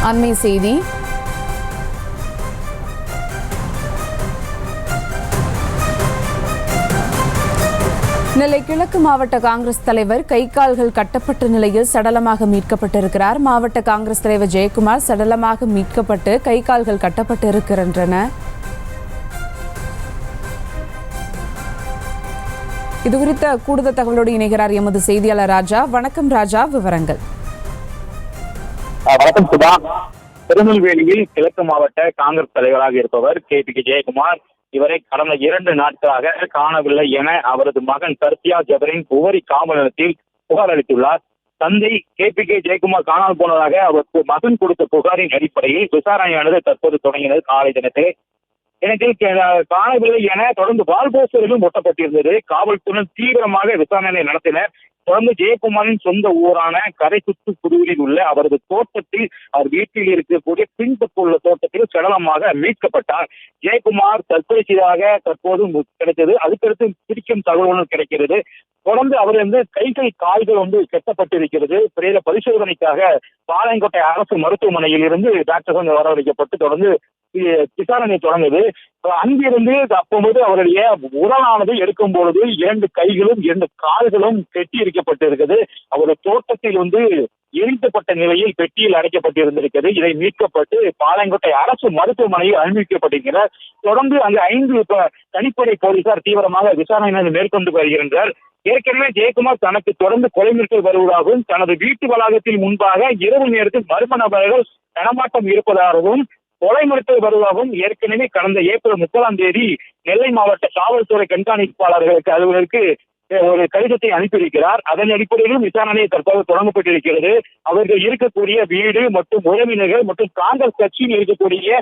அண்மை செய்தி. நெல்லை கிழக்கு மாவட்ட காங்கிரஸ் தலைவர் கை கால்கள் கட்டப்பட்ட நிலையில் சடலமாக மீட்கப்பட்டிருக்கிறார். மாவட்ட காங்கிரஸ் தலைவர் ஜெயக்குமார் சடலமாக மீட்கப்பட்டு கை கால்கள் கட்டப்பட்டிருக்கின்றன. இதுகுறித்த கூடுதல் தகவலோடு இணைகிறார் எமது செய்தியாளர் ராஜா. வணக்கம் ராஜா, விவரங்கள். வணக்கம் சுதா. திருநெல்வேலியில் கிழக்கு மாவட்ட காங்கிரஸ் தலைவராக இருப்பவர் கே ஜெயக்குமார் இவரை கடந்த 2 நாட்களாக காணவில்லை என அவரது மகன் சர்பியா ஜபரின் உவரி காவல் நிலையத்தில் புகார் அளித்துள்ளார். தந்தை கே ஜெயக்குமார் காணாமல் போனதாக அவருக்கு மகன் கொடுத்த புகாரின் அடிப்படையில் விசாரணையானது தற்போது தொடங்கினது. காலை தினத்தில் காணவில்லை என தொடர்ந்து வால்போஸ்டர்களும் ஒட்டப்பட்டிருந்தது. காவல்துறை தீவிரமாக விசாரணை நடத்தினர். தொடர்ந்து ஜெயக்குமாரின் சொந்த ஊரான கரைக்குத்து புதுவிலில் உள்ள அவரது தோட்டத்தில், அவர் வீட்டில் இருக்கக்கூடிய பின்புள்ள தோட்டத்தில் சடலமாக மீட்கப்பட்டார். ஜெயக்குமார் தற்கொலை செய்ததாக தற்போது கிடைத்தது. அதுக்கடுத்து பிடிக்கும் தகவல்கள் கிடைக்கிறது. தொடர்ந்து அவர் கால்கள் கட்டப்பட்டிருக்கிறது. பிரேத பரிசோதனைக்காக பாளையங்கோட்டை அரசு மருத்துவமனையில் இருந்து டாக்டர்கள் வரவழைக்கப்பட்டு தொடர்ந்து விசாரணை தொடங்குது. அங்கிருந்து அப்போது அவருடைய உடலானது எடுக்கும் பொழுது 2 கைகளும் 2 கால்களும் கெட்டி இருக்கப்பட்டிருக்கிறது. அவருடைய தோட்டத்தில் எரிக்கப்பட்ட நிலையில் பெட்டியில் அடைக்கப்பட்டிருந்திருக்கிறது. இதை மீட்கப்பட்டு பாளையங்கோட்டை அரசு மருத்துவமனையில் அனுமதிக்கப்பட்டிருக்கிறார். தொடர்ந்து அங்கு 5 தனிப்படை போலீசார் தீவிரமாக விசாரணை மேற்கொண்டு வருகின்றனர். ஏற்கனவே ஜெயக்குமார் தனக்கு தொடர்ந்து கொலை மிரட்டல் வருவதாகவும், தனது வீட்டு வளாகத்தில் முன்பாக இரவு நேரத்தில் மர்ம நபர்கள் நடமாட்டம் இருப்பதாகவும், கொலை மிரட்டல் வருவதாகவும் ஏற்கனவே கடந்த ஏப்ரல் 30ஆம் தேதி நெல்லை மாவட்ட காவல்துறை கண்காணிப்பாளர்களுக்கு அலுவலருக்கு ஒரு கடிதத்தை அனுப்பியிருக்கிறார். அதன் அடிப்படையிலும் விசாரணை தற்போது தொடங்கப்பட்டிருக்கிறது. அவர்கள் இருக்கக்கூடிய வீடு மற்றும் உறவினர்கள் மற்றும் காங்கிரஸ் கட்சியில் இருக்கக்கூடிய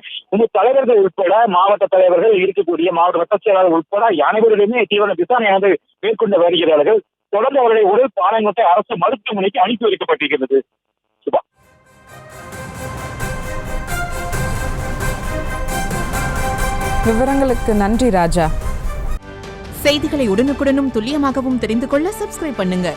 தலைவர்கள் உட்பட, மாவட்ட தலைவர்கள் இருக்கக்கூடிய மாவட்ட வட்ட செயலாளர் உட்பட அனைவரிடமே தீவிர விசாரணையாக மேற்கொண்டு வருகிறார்கள். தொடர்ந்து அவருடைய உடல் பாளையங்கோட்டை அரசு மருத்துவமனைக்கு அனுப்பி வைக்கப்பட்டிருக்கிறது. சுபா. விவரங்களுக்கு நன்றி ராஜா. செய்திகளை உடனுக்குடனும் துல்லியமாகவும் தெரிந்து கொள்ள சப்ஸ்கிரைப் பண்ணுங்க.